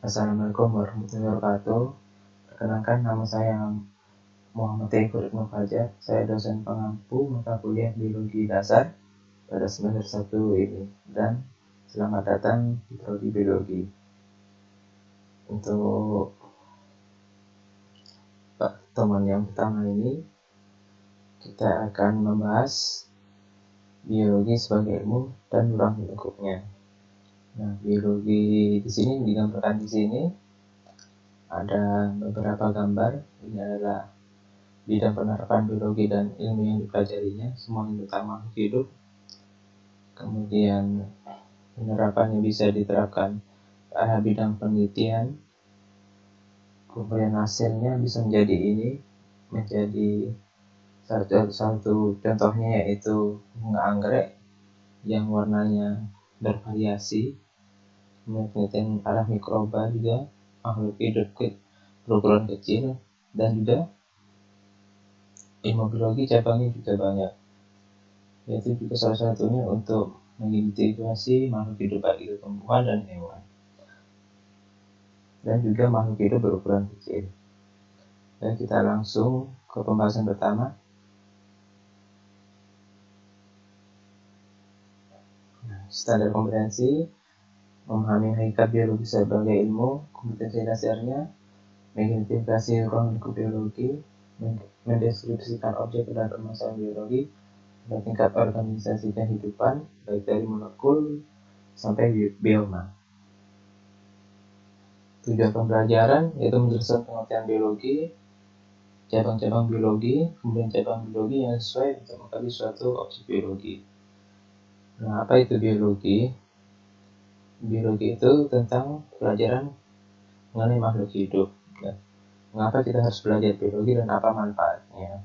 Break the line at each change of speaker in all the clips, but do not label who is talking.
Assalamualaikum warahmatullahi wabarakatuh. Perkenalkan, nama saya Muhammad Teuku Ibnu Fajar. Saya dosen pengampu mata kuliah Biologi Dasar pada semester 1 ini, dan selamat datang di Prodi Biologi. Untuk pertemuan yang pertama ini, kita akan membahas biologi sebagai ilmu dan ruang lingkupnya. Nah, biologi di sini digambarkan di sini ada beberapa gambar. Ini adalah bidang penerapan biologi dan ilmu yang dipelajarinya, semuanya tentang makhluk hidup. Kemudian penerapan yang bisa diterapkan ke arah bidang penelitian. Kemudian hasilnya bisa menjadi satu contohnya yaitu bunga anggrek yang warnanya bervariasi. Kemudian penelitian arah mikroba juga, makhluk hidup berukuran kecil, dan juga ilmu biologi cabangnya juga banyak, yaitu juga salah satunya untuk mengidentifikasi makhluk hidup baik itu tumbuhan dan hewan, dan juga makhluk hidup berukuran kecil. Dan kita langsung ke pembahasan pertama. Standar kompetensi: memahami hakikat biologi sebagai ilmu. Kompetensi dasarnya: mengidentifikasi ruang lingkup biologi, mendeskripsikan objek dan permasalahan biologi pada tingkat organisasi kehidupan, baik dari molekul sampai bioma. Tujuan pembelajaran yaitu menjelaskan pengertian biologi, cabang-cabang biologi, kemudian cabang biologi yang sesuai untuk mengkaji suatu objek biologi. Nah, apa itu biologi? Biologi itu tentang pelajaran mengenai makhluk hidup. Nah, mengapa kita harus belajar biologi dan apa manfaatnya?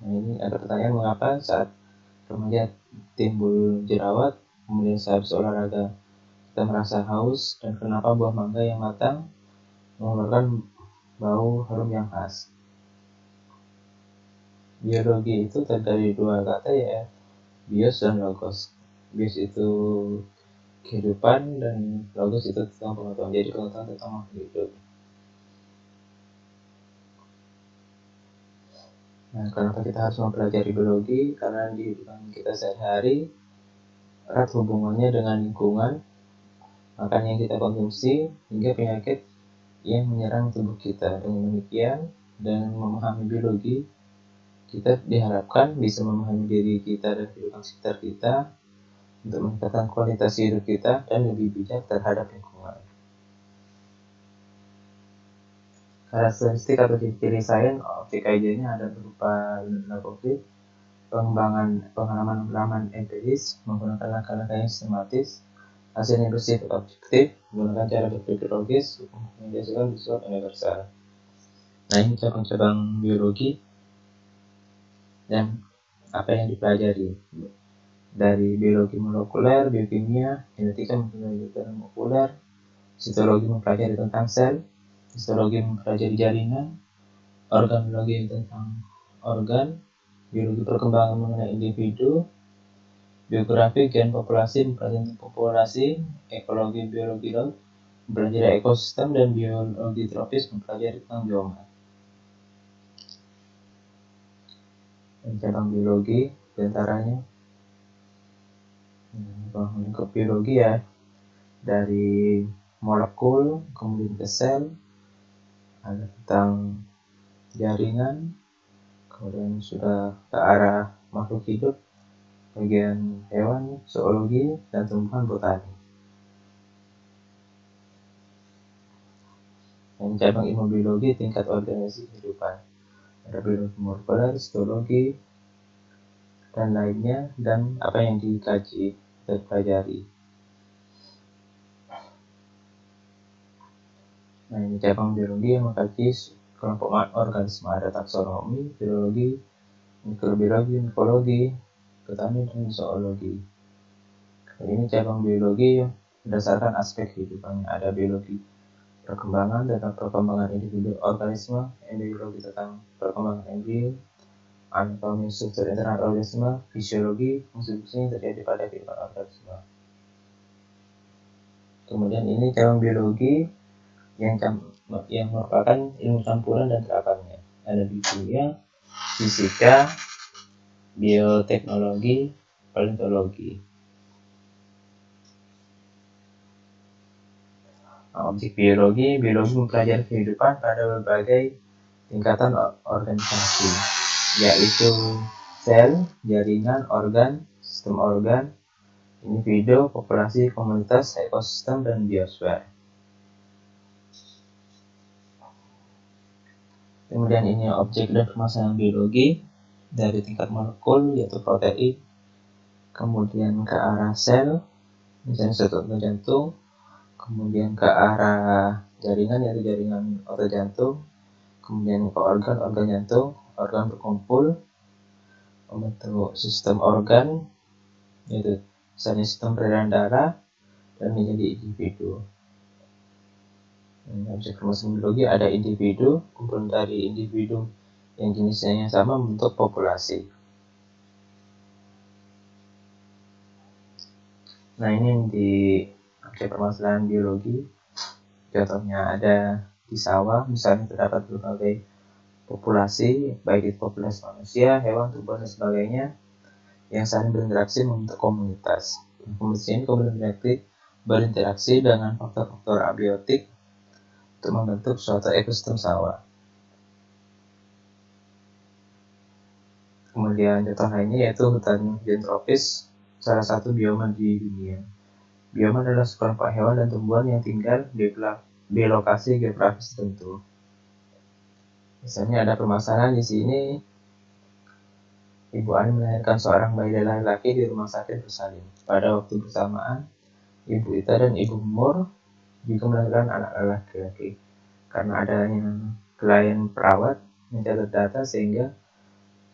Nah, ini ada pertanyaan, mengapa saat remaja timbul jerawat, kemudian sehabis olahraga kita merasa haus, dan kenapa buah mangga yang matang mengeluarkan bau harum yang khas? Biologi itu terdiri dari dua kata, yaitu bios dan logos. Bios itu kehidupan dan logos itu tentang pengetahuan, jadi pengetahuan tentang makhluk hidup. Nah, kenapa kita harus mempelajari biologi? Karena di kehidupan kita sehari-hari erat hubungannya dengan lingkungan, makanan yang kita konsumsi, hingga penyakit yang menyerang tubuh kita. Dengan demikian, dengan memahami biologi, kita diharapkan bisa memahami diri kita dan kehidupan sekitar kita untuk meningkatkan kualitas hidup kita dan lebih bijak terhadap lingkungan. Karakteristik atau ciri-ciri sains objek kajiannya ada berupa objek, pengalaman empiris menggunakan langkah-langkah yang sistematis, hasilnya bersifat objektif menggunakan cara berpikir logis, menghasilkan bersifat universal. Nah, ini cabang-cabang biologi dan apa yang dipelajari. Dari biologi molekuler, biokimia, genetika mempelajari molekuler, sitologi mempelajari tentang sel, histologi mempelajari jaringan, organologi tentang organ, biologi perkembangan mengenai individu, biografi gen populasi mempelajari tentang populasi, ekologi biologi laut mempelajari ekosistem, dan biologi tropis mempelajari tentang bioma. Dan cabang biologi diantaranya lingkup biologi ya, dari molekul kemudian ke sel, ada tentang jaringan, kemudian sudah ke arah makhluk hidup, bagian hewan, zoologi, dan tumbuhan botani. Dan cabang ilmu biologi tingkat organisasi kehidupan, ada biologi molekuler, histologi, dan lainnya, dan apa yang dikaji dan pelajari. Nah, ini cabang biologi yang mengkaji kelompok organisme, ada taksonomi, biologi, mikrobiologi, mikologi, botani, dan zoologi. Ini cabang biologi berdasarkan aspek kehidupannya, ada biologi perkembangan tentang perkembangan individu organisme, embriologi tentang perkembangan embrio, anatomi struktur internal organisme, fisiologi fungsi-fungsi yang terjadi pada kehidupan organisme. Kemudian ini cabang biologi yang merupakan ilmu campuran dan terapannya. Ada kimia, fisika, bioteknologi, paleontologi. Objek biologi mempelajari kehidupan pada berbagai tingkatan organisasi, yaitu sel, jaringan, organ, sistem organ, individu, populasi, komunitas, ekosistem, dan biosfer. Kemudian ini objek dan permasalahan biologi dari tingkat molekul, yaitu protein, kemudian ke arah sel, misalnya struktur jantung, kemudian ke arah jaringan, yaitu jaringan otot jantung, kemudian ke organ jantung, organ berkumpul membentuk sistem organ, yaitu misalnya sistem peredaran darah, dan menjadi individu. Objek permasalahan biologi ada individu, kumpulan dari individu yang jenisnya sama membentuk populasi. Nah, ini di objek permasalahan biologi, contohnya ada di sawah, misalnya terdapat berbagai populasi, baik itu populasi manusia, hewan, tumbuhan, dan sebagainya, yang saling berinteraksi membentuk komunitas. Komunitas ini kemudian berinteraksi dengan faktor-faktor abiotik untuk membentuk suatu ekosistem sawah. Kemudian contoh lainnya yaitu hutan tropis, salah satu bioma di dunia. Bioma adalah sekelompok hewan dan tumbuhan yang tinggal di lokasi geografis tertentu. Misalnya ada permasalahan di sini, Ibu Ani melahirkan seorang bayi laki-laki di rumah sakit bersalin. Pada waktu bersamaan, Ibu Ita dan Ibu Mur juga melahirkan anak laki-laki. Karena adanya klien perawat mencatat data sehingga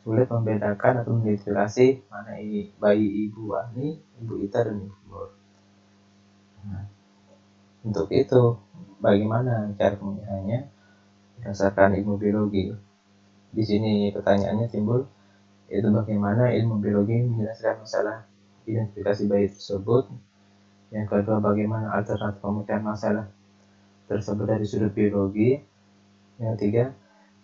sulit membedakan atau mengidentifikasi mana bayi Ibu Ani, Ibu Ita, dan Ibu Mur. Nah, untuk itu, bagaimana cara pemilihannya berdasarkan ilmu biologi? Di sini pertanyaannya timbul, yaitu bagaimana ilmu biologi menjelaskan masalah identifikasi bayi tersebut. Yang kedua, bagaimana alternatif pemecahan masalah tersebut dari sudut biologi. Yang ketiga,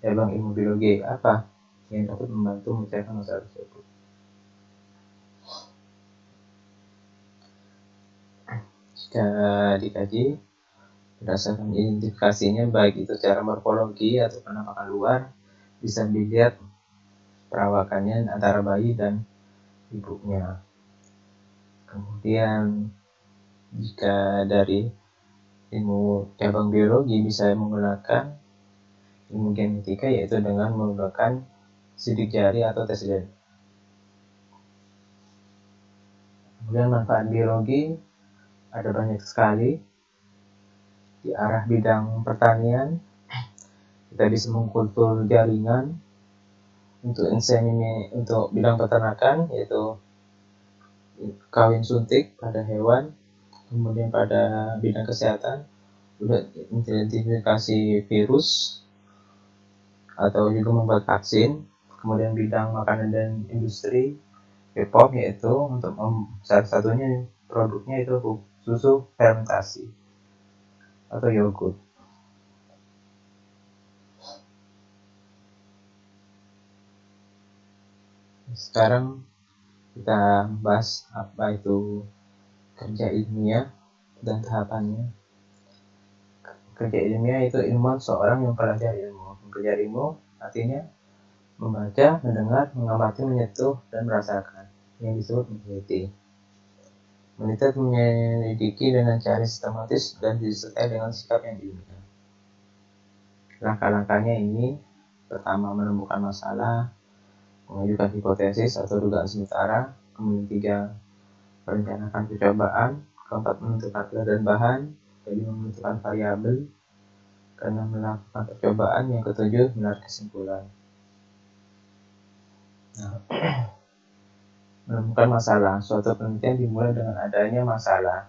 cabang ilmu biologi apa yang dapat membantu memecahkan masalah tersebut. Jika dikaji berdasarkan identifikasinya, baik itu secara morfologi atau penampakan luar, bisa dilihat perawakannya antara bayi dan ibunya. Kemudian jika dari ilmu cabang biologi bisa menggunakan ilmu genetika, yaitu dengan menggunakan sidik jari atau tes gen. Kemudian manfaat biologi ada banyak sekali. Di arah bidang pertanian, kita bisa mengkultur jaringan. Untuk untuk bidang peternakan, yaitu kawin suntik pada hewan. Kemudian pada bidang kesehatan, sudah identifikasi virus atau juga membuat vaksin. Kemudian bidang makanan dan industri, BPOM, yaitu untuk salah satunya produknya itu susu fermentasi atau yogurt. Sekarang kita bahas apa itu kerja ilmiah dan tahapannya. Kerja ilmiah itu ilmuwan seorang yang mempelajari ilmu. Mempelajari ilmu artinya membaca, mendengar, mengamati, menyentuh, dan merasakan, yang disebut meneliti. Meneliti menyelidiki dengan cara sistematis dan disertai dengan sikap yang ilmiah. Langkah-langkahnya ini, pertama menemukan masalah, mengajukan hipotesis atau dugaan sementara, kemudian 3 merencanakan percobaan, keempat menentukan alat dan bahan, kelima menentukan variabel, keenam melakukan percobaan, yang ketujuh menarik kesimpulan. Nah, menemukan masalah. Suatu penelitian dimulai dengan adanya masalah.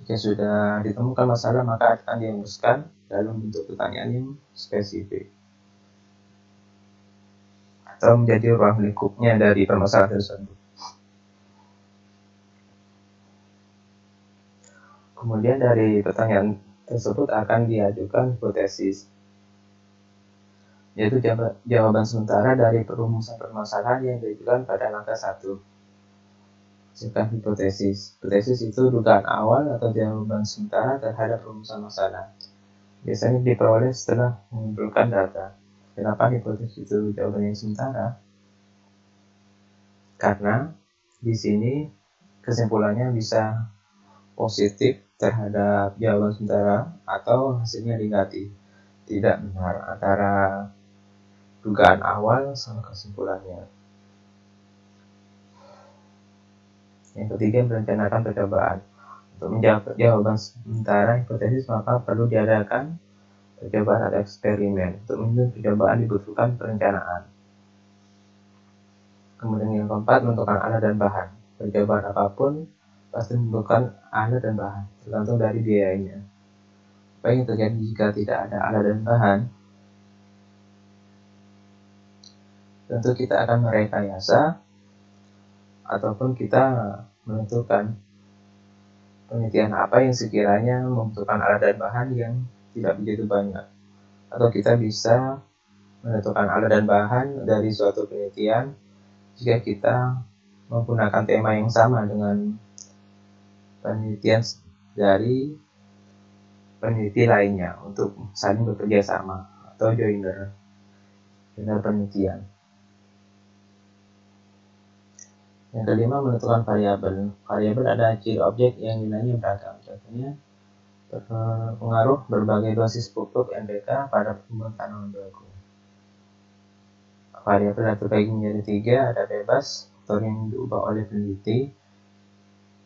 Jika sudah ditemukan masalah, maka akan dirumuskan dalam bentuk pertanyaan yang spesifik atau menjadi ruang lingkupnya dari permasalahan tersebut. Kemudian dari pertanyaan tersebut akan diajukan hipotesis, yaitu jawaban sementara dari perumusan permasalahan yang diajukan pada langkah 1. Hasilkan hipotesis. Hipotesis itu dugaan awal atau jawaban sementara terhadap perumusan masalah. Biasanya diperoleh setelah mengumpulkan data. Kenapa hipotesis itu jawaban yang sementara? Karena di sini kesimpulannya bisa positif terhadap jawaban sementara atau hasilnya negatif, tidak benar antara dugaan awal sama kesimpulannya. Yang ketiga, merencanakan percobaan. Untuk menjawab jawaban sementara hipotesis, maka perlu diadakan percobaan atau eksperimen. Untuk menunjukkan percobaan dibutuhkan perencanaan. Kemudian yang keempat, menentukan alat dan bahan. Percobaan apapun pasti membutuhkan alat dan bahan, tergantung dari biayanya. Apa yang terjadi jika tidak ada alat dan bahan? Tentu kita akan merekayasa ataupun kita menentukan penelitian apa yang sekiranya membutuhkan alat dan bahan yang tidak begitu banyak. Atau kita bisa menentukan alat dan bahan dari suatu penelitian jika kita menggunakan tema yang sama dengan penelitian dari peneliti lainnya untuk saling bekerja sama atau joiner penelitian. Yang kelima, menentukan variabel. Variabel ada ciri objek yang nilainya beragam. Contohnya pengaruh berbagai dosis pupuk NPK pada pertumbuhan tanaman jagung. Variabel terbagi menjadi 3, ada bebas, faktor yang diubah oleh peneliti,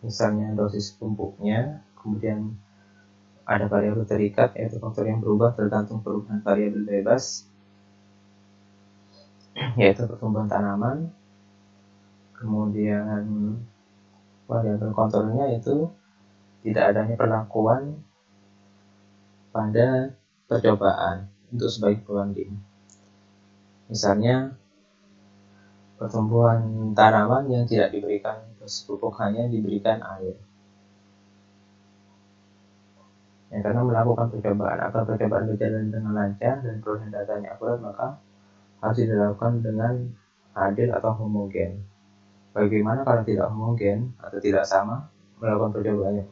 misalnya dosis pupuknya. Kemudian ada variabel terikat, yaitu faktor yang berubah tergantung perubahan variabel bebas, yaitu pertumbuhan tanaman. Kemudian variabel kontrolnya itu tidak adanya perlakuan pada percobaan untuk sebagai pembanding. Misalnya pertumbuhan tanaman yang tidak diberikan dosis pupuk, hanya diberikan air. Yang karena melakukan percobaan agar percobaan berjalan dengan lancar dan perolehan datanya akurat, maka harus dilakukan dengan adil atau homogen. Bagaimana kalau tidak homogen atau tidak sama melakukan percobaannya?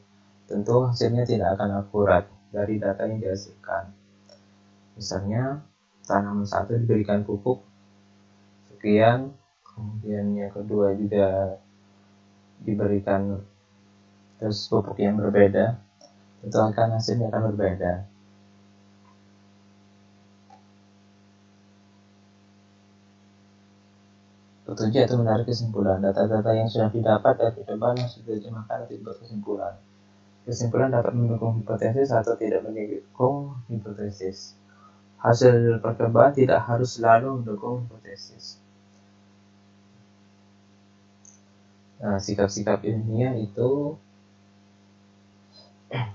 Tentu hasilnya tidak akan akurat dari data yang dihasilkan. Misalnya tanaman satu diberikan pupuk sekian, kemudian yang kedua juga diberikan dosis pupuk yang berbeda, tentu akan hasilnya akan berbeda. Ketujuh, itu menarik kesimpulan. Data-data yang sudah didapat dari percobaan harus diterjemahkan dan dibuat kesimpulan. Kesimpulan dapat mendukung hipotesis atau tidak mendukung hipotesis. Hasil percobaan tidak harus selalu mendukung hipotesis. Nah, sikap-sikap ilmiah itu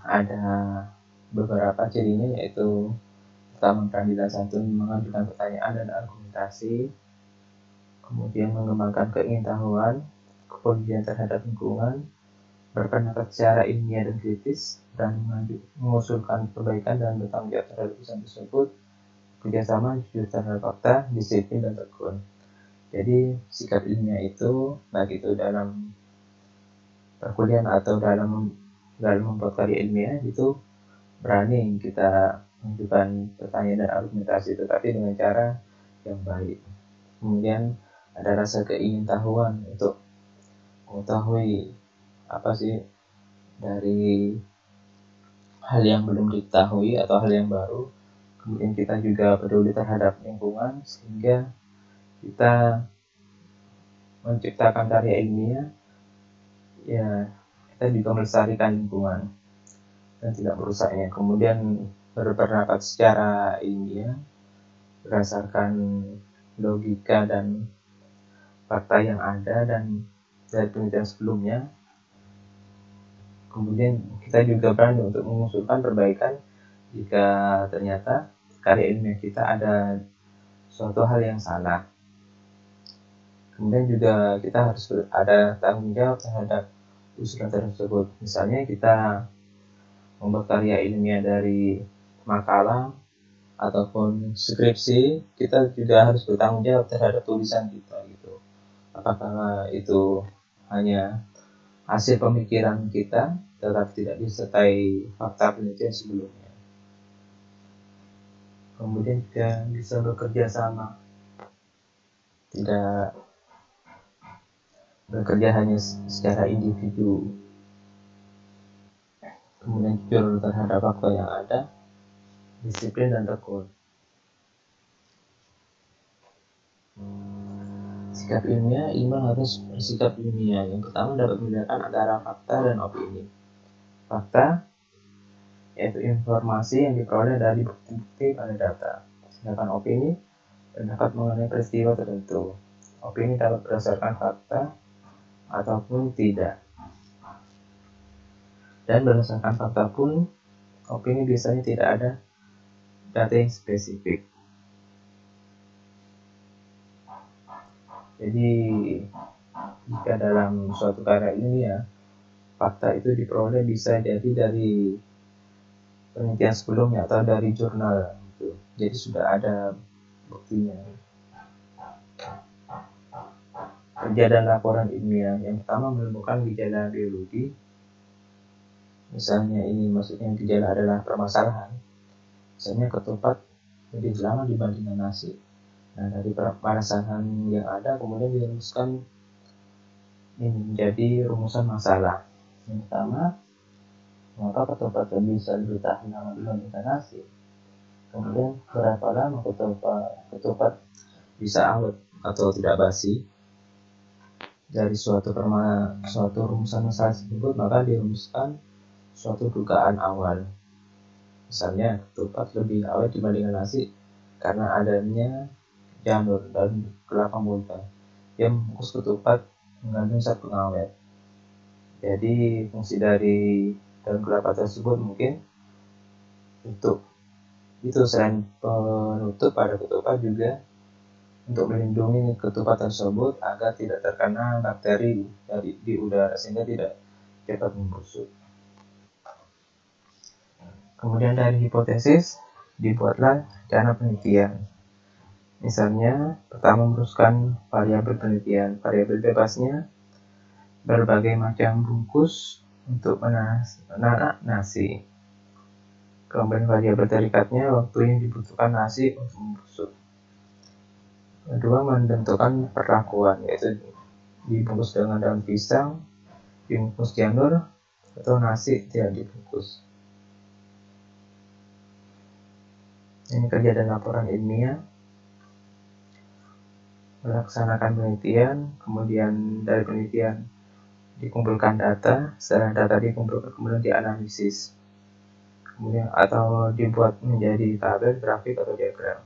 ada beberapa cirinya, yaitu pertama, pramila santun mengajukan pertanyaan dan argumentasi, kemudian mengembangkan keingintahuan, kepedulian terhadap lingkungan, berpendapat secara ilmiah dan kritis, dan mengusulkan perbaikan dan bertanggung jawab terhadap urusan tersebut, kerjasama, jujur terhadap fakta, disiplin, dan tekun. Jadi sikap ilmiah itu baik itu dalam perkuliahan atau dalam membuat karya ilmiah itu berani kita mengajukan pertanyaan dan argumentasi, tetapi dengan cara yang baik. Kemudian ada rasa keingintahuan untuk mengetahui apa sih dari hal yang belum diketahui atau hal yang baru. Kemudian kita juga peduli terhadap lingkungan, sehingga kita menciptakan karya ilmiah, ya kita juga melestarikan lingkungan dan tidak merusaknya. Kemudian berpendapat secara ilmiah berdasarkan logika dan fakta yang ada dan dari penelitian sebelumnya. Kemudian kita juga berani untuk mengusulkan perbaikan jika ternyata karya ilmiah kita ada suatu hal yang salah. Kemudian juga kita harus ada tanggung jawab terhadap usulan tersebut. Misalnya kita membuat karya ilmiah dari makalah ataupun skripsi, kita juga harus bertanggung jawab terhadap tulisan kita gitu. Apakah itu hanya hasil pemikiran kita tetapi tidak disertai fakta penelitian sebelumnya. Kemudian juga bisa bekerja sama, tidak bekerja hanya secara individu. Kemudian jujur terhadap fakta yang ada, disiplin dan tekun. Sikap ilmiah, Iqbal harus bersikap ilmiah. Yang pertama dapat membedakan antara fakta dan opini. Fakta yaitu informasi yang diperoleh dari bukti-bukti pada data. Sedangkan opini, pendapat mengenai peristiwa tertentu. Opini dapat berdasarkan fakta ataupun tidak. Dan berdasarkan fakta pun, opini biasanya tidak ada data yang spesifik. Jadi, jika dalam suatu karya ilmiah, fakta itu diperoleh bisa jadi dari penelitian sebelumnya atau dari jurnal gitu. Jadi sudah ada buktinya. Kerja dan laporan ilmiah. Yang pertama menemukan gejala biologi. Misalnya ini maksudnya gejala adalah permasalahan. Misalnya ketupat lebih lama dibandingkan nasi. Nah, dari permasalahan yang ada kemudian dirumuskan ini menjadi rumusan masalah. Yang pertama, mengapa ketupat bisa bertahan lama dibandingkan nasi? Kemudian berapa lama ketupat bisa awet atau tidak basi? Dari suatu rumusan masalah tersebut maka dirumuskan suatu dugaan awal. Misalnya ketupat lebih awet dibandingkan nasi karena adanya janur dan kelapa muda yang membungkus ketupat mengandung zat pengawet. Jadi fungsi dari daun kelapa tersebut mungkin untuk itu selain penutup pada ketupat juga untuk melindungi ketupat tersebut agar tidak terkena bakteri di udara sehingga tidak cepat membusuk. Kemudian dari hipotesis dibuatlah rencana penelitian. Misalnya pertama merumuskan variabel penelitian. Variabel bebasnya berbagai macam bungkus untuk menanak nasi. Kemudian variabel terikatnya waktu yang dibutuhkan nasi untuk membusuk. Kedua, menentukan perlakuan, yaitu dibungkus dengan daun pisang, dibungkus janur, atau nasi tidak dibungkus. Ini kerja dan laporan ilmiah. Melaksanakan penelitian, kemudian dari penelitian dikumpulkan data, setelah data dikumpulkan kemudian dianalisis, kemudian atau dibuat menjadi tabel, grafik atau diagram.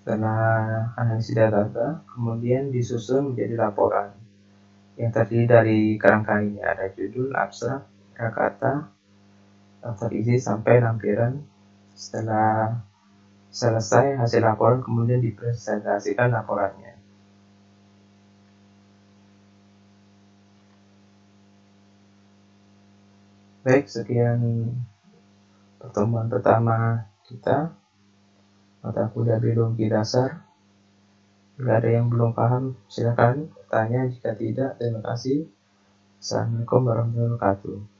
Setelah analisis data, kemudian disusun menjadi laporan yang terdiri dari kerangka ini ada judul, abstrak, kata, daftar isi sampai lampiran. Setelah selesai hasil laporan kemudian dipresentasikan laporannya. Baik, sekian pertemuan pertama kita mata kuliah biologi dasar. Jika ada yang belum paham silakan tanya, jika tidak terima kasih. Assalamualaikum warahmatullahi wabarakatuh.